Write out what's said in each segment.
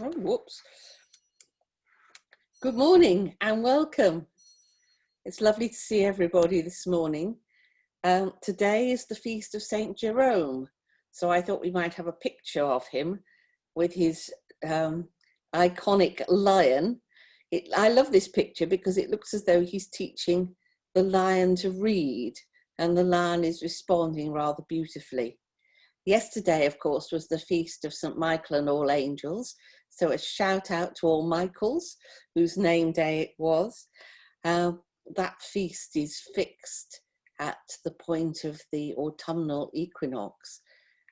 Oh, whoops. Good morning and welcome. It's lovely to see everybody this morning. Today is the feast of St. Jerome, so I thought we might have a picture of him with his iconic lion. I love this picture because it looks as though he's teaching the lion to read, and the lion is responding rather beautifully. Yesterday, of course, was the feast of St. Michael and all angels. So a shout out to all Michaels, whose name day it was. That feast is fixed at the point of the autumnal equinox,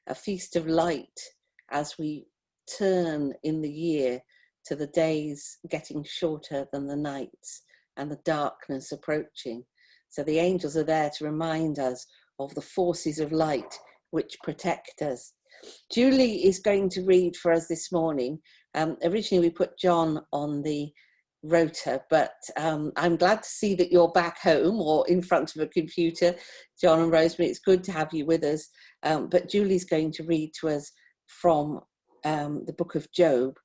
a feast of light as we turn in the year to the days getting shorter than the nights and the darkness approaching. So the angels are there to remind us of the forces of light which protect us. Julie is going to read for us this morning. Originally we put John on the rota, but I'm glad to see that you're back home or in front of a computer, John and Rosemary. It's good to have you with us. But Julie's going to read to us from the book of Job,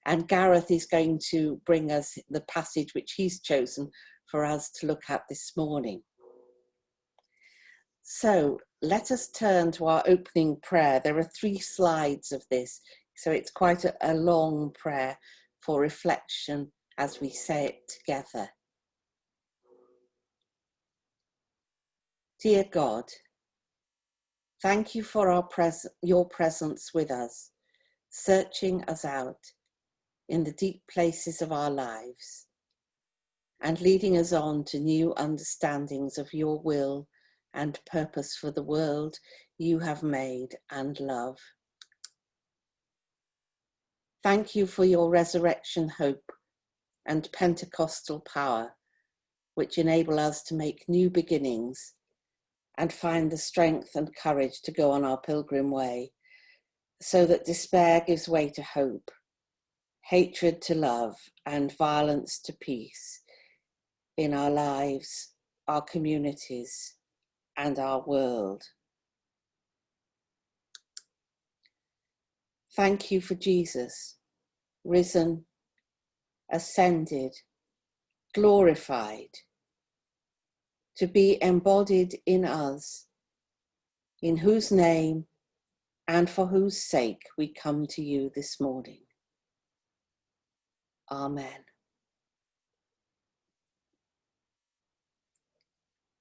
and Gareth is going to bring us the passage which he's chosen for us to look at this morning. So let us turn to our opening prayer. There are 3 slides of this, so it's quite a long prayer for reflection as we say it together. Dear God, thank you for your presence with us, searching us out in the deep places of our lives and leading us on to new understandings of your will and purpose for the world you have made and love. Thank you for your resurrection hope and Pentecostal power, which enable us to make new beginnings and find the strength and courage to go on our pilgrim way, so that despair gives way to hope, hatred to love, and violence to peace in our lives, our communities, and our world. Thank you for Jesus, risen, ascended, glorified, to be embodied in us, in whose name and for whose sake we come to you this morning. Amen.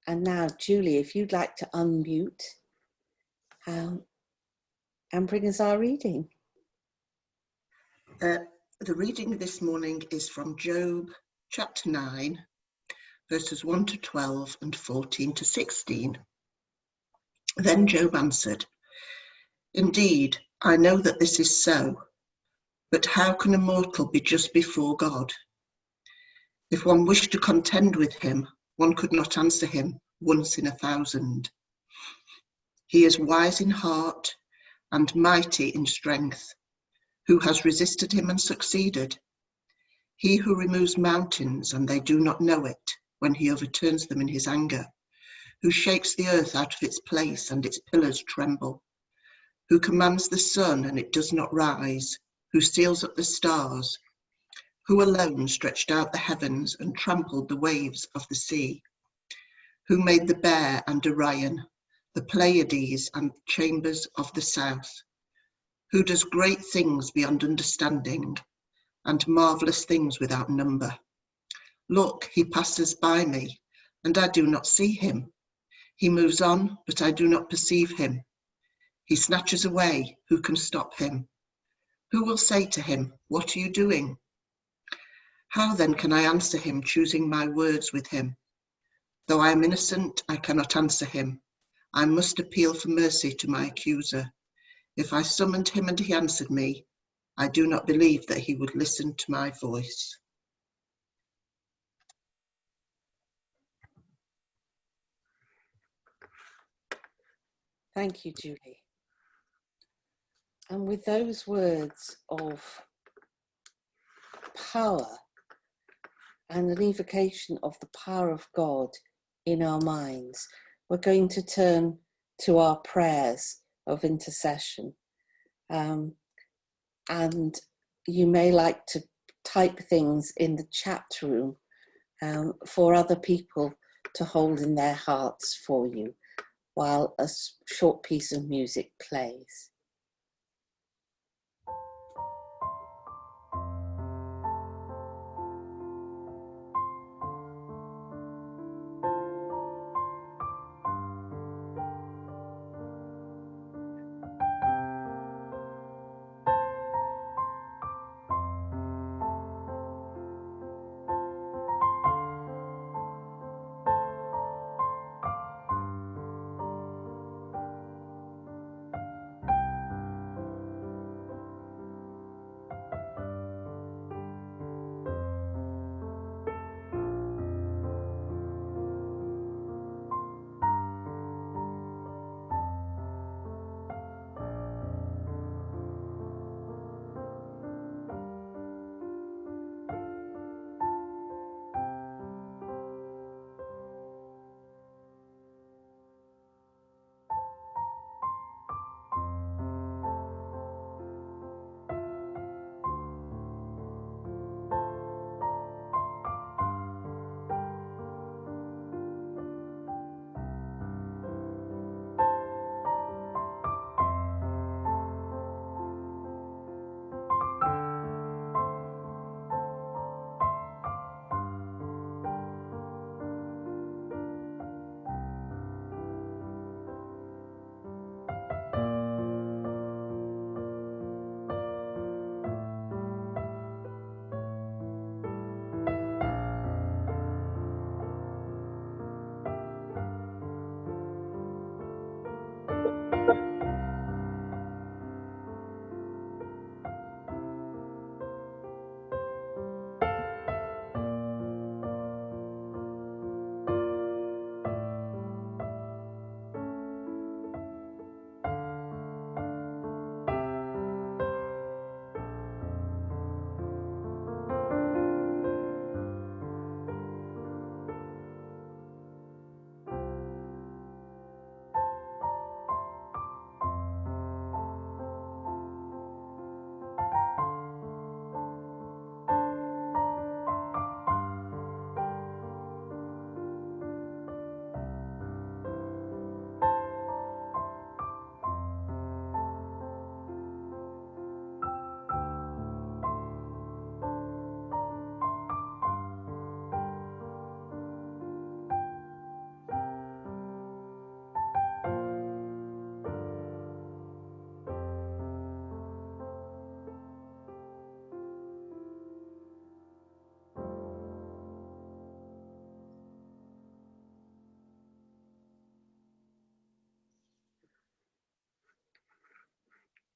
And now, Julie, if you'd like to unmute and bring us our reading. The reading this morning is from Job chapter 9, verses 1 to 12 and 14 to 16. Then Job answered, "Indeed, I know that this is so, but how can a mortal be just before God? If one wished to contend with him, one could not answer him once in 1,000. He is wise in heart and mighty in strength. Who has resisted him and succeeded? He who removes mountains and they do not know it, when he overturns them in his anger, who shakes the earth out of its place and its pillars tremble, who commands the sun and it does not rise, who seals up the stars, who alone stretched out the heavens and trampled the waves of the sea, who made the bear and Orion, the Pleiades and chambers of the south, who does great things beyond understanding and marvelous things without number. Look, he passes by me, and I do not see him. He moves on, but I do not perceive him. He snatches away, who can stop him? Who will say to him, what are you doing? How then can I answer him, choosing my words with him? Though I am innocent, I cannot answer him. I must appeal for mercy to my accuser. If I summoned him and he answered me, I do not believe that he would listen to my voice." Thank you, Julie. And with those words of power and an evocation of the power of God in our minds, we're going to turn to our prayers of intercession. And you may like to type things in the chat room for other people to hold in their hearts for you while a short piece of music plays.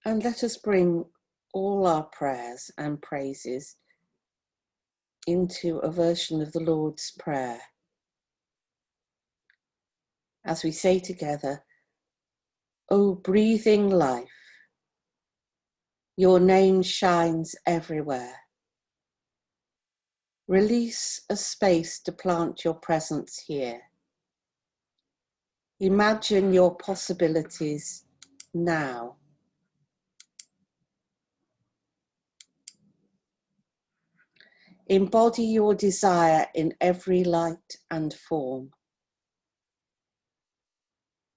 And let us bring all our prayers and praises into a version of the Lord's Prayer. As we say together, O breathing life, your name shines everywhere. Release a space to plant your presence here. Imagine your possibilities now. Embody your desire in every light and form.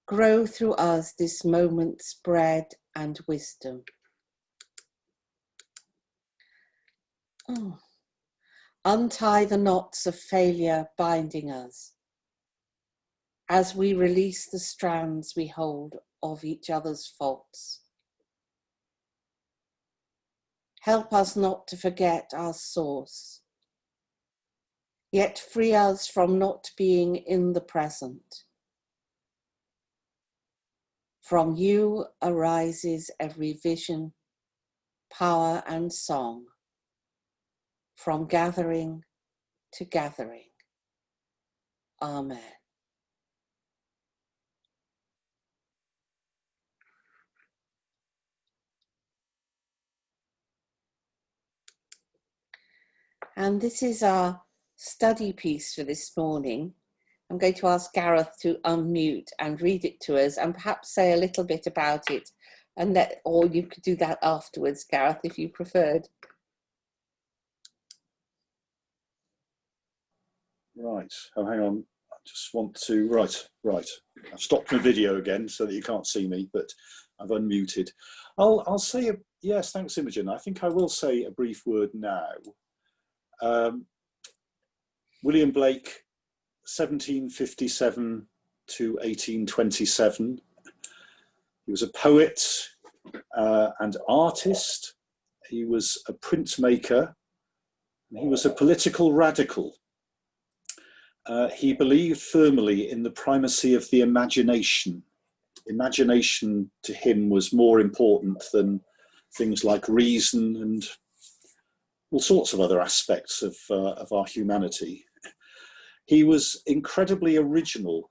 Grow through us this moment's bread and wisdom. Oh. Untie the knots of failure binding us as we release the strands we hold of each other's faults. Help us not to forget our source, yet free us from not being in the present. From you arises every vision, power and song, from gathering to gathering. Amen. And this is our study piece for this morning. I'm going to ask Gareth to unmute and read it to us and perhaps say a little bit about it, and or you could do that afterwards, Gareth, if you preferred. Right. Oh, hang on. I just want to. Right. I've stopped my video again so that you can't see me, but I've unmuted. I'll say yes. Thanks, Imogen. I think I will say a brief word now. William Blake, 1757 to 1827. He was a poet and artist. He was a printmaker. He was a political radical. He believed firmly in the primacy of the imagination. Imagination to him was more important than things like reason and all sorts of other aspects of our humanity. He was incredibly original.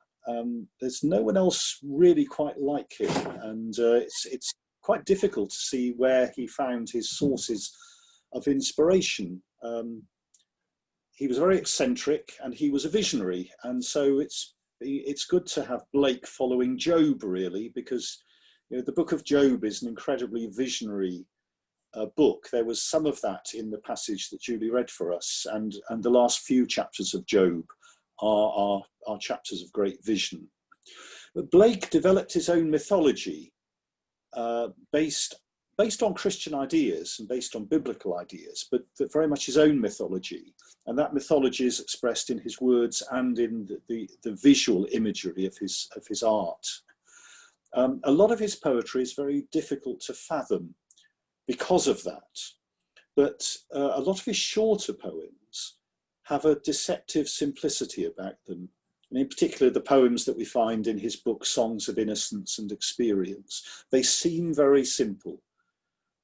There's no one else really quite like him, and it's quite difficult to see where he found his sources of inspiration. He was very eccentric and he was a visionary, and so it's good to have Blake following Job, really, because the book of Job is an incredibly visionary book. There was some of that in the passage that Julie read for us, and the last few chapters of Job are chapters of great vision. But Blake developed his own mythology based on Christian ideas and based on biblical ideas, but very much his own mythology. And that mythology is expressed in his words and in the visual imagery of his art. A lot of his poetry is very difficult to fathom because of that. But a lot of his shorter poems have a deceptive simplicity about them. And in particular, the poems that we find in his book, Songs of Innocence and Experience. They seem very simple,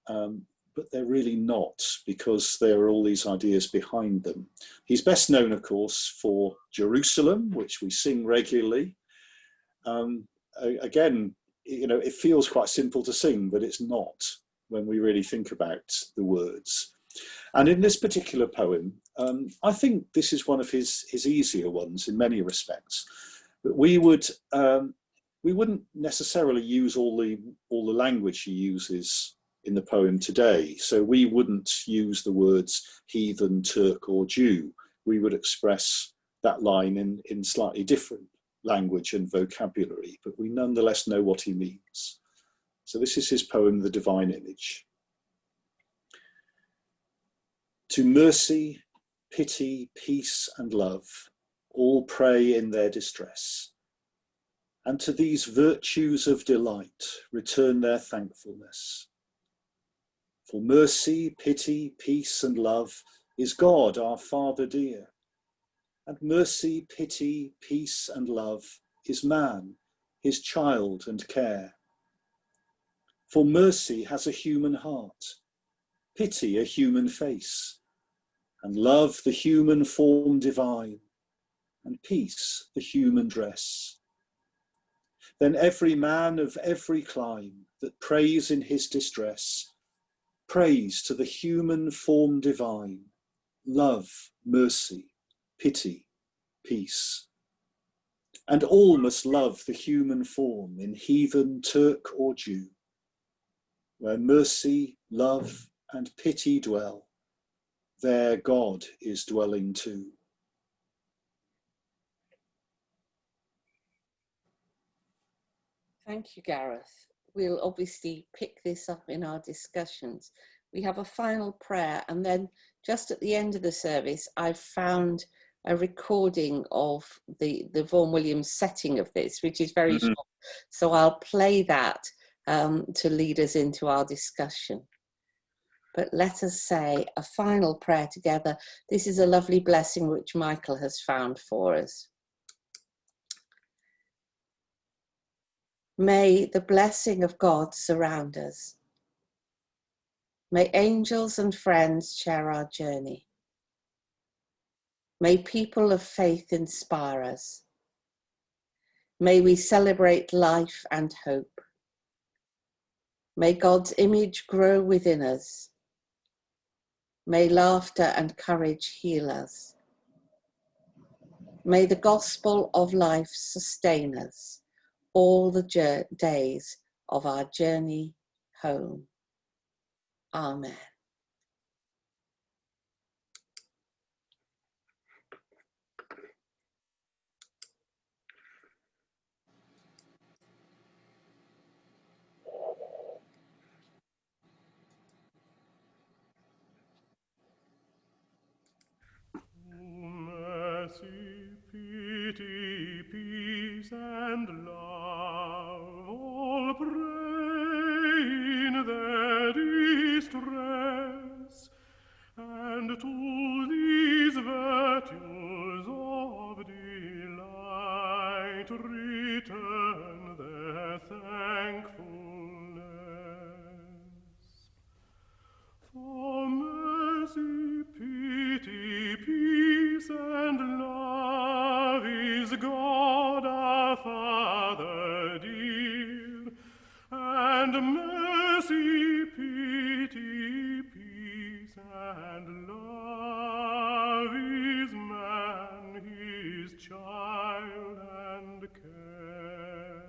but they're really not, because there are all these ideas behind them. He's best known, of course, for Jerusalem, which we sing regularly. Again, it feels quite simple to sing, but it's not when we really think about the words. And in this particular poem, I think this is one of his easier ones in many respects. But we wouldn't necessarily use all the language he uses in the poem today. So we wouldn't use the words heathen, Turk, or Jew. We would express that line in slightly different language and vocabulary, but we nonetheless know what he means. So this is his poem, The Divine Image. To mercy, pity, peace, and love, all pray in their distress. And to these virtues of delight, return their thankfulness. For mercy, pity, peace, and love is God, our Father dear. And mercy, pity, peace, and love is man, his child and care. For mercy has a human heart, pity a human face, and love the human form divine, and peace the human dress. Then every man of every clime that prays in his distress, praise to the human form divine, love, mercy, pity, peace. And all must love the human form in heathen, Turk, or Jew, where mercy, love, and pity dwell, there God is dwelling too. Thank you, Gareth. We'll obviously pick this up in our discussions. We have a final prayer, and then just at the end of the service, I've found a recording of the Vaughan Williams setting of this, which is very short. So I'll play that to lead us into our discussion. But let us say a final prayer together. This is a lovely blessing which Michael has found for us. May the blessing of God surround us. May angels and friends share our journey. May people of faith inspire us. May we celebrate life and hope. May God's image grow within us. May laughter and courage heal us. May the gospel of life sustain us all the days of our journey home. Amen. peace and love, all pray in their distress, and to these virtues of delight return their thankfulness. For mercy, pity, peace, and love is God our Father dear, and mercy, pity, peace, and love is man, his child and care.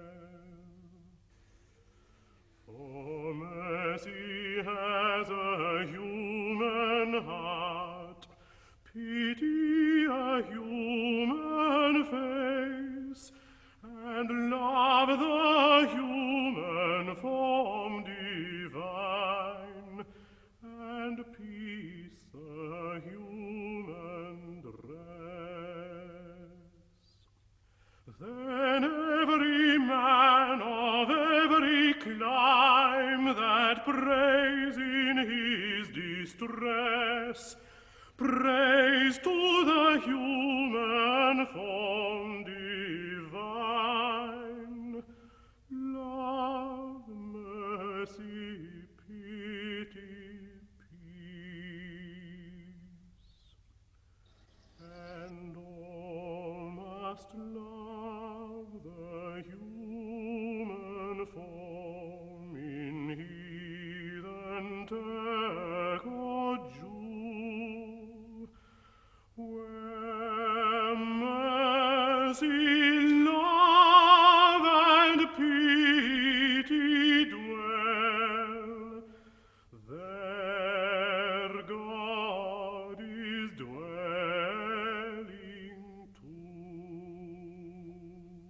For mercy has a human heart, pity a human face, and love the human form divine, and peace the human dress. Then every man of every clime that prays in his distress, praise to the human form divine. Love, mercy, pity, peace. And all must love the human form in heathen Turk or Jew, where mercy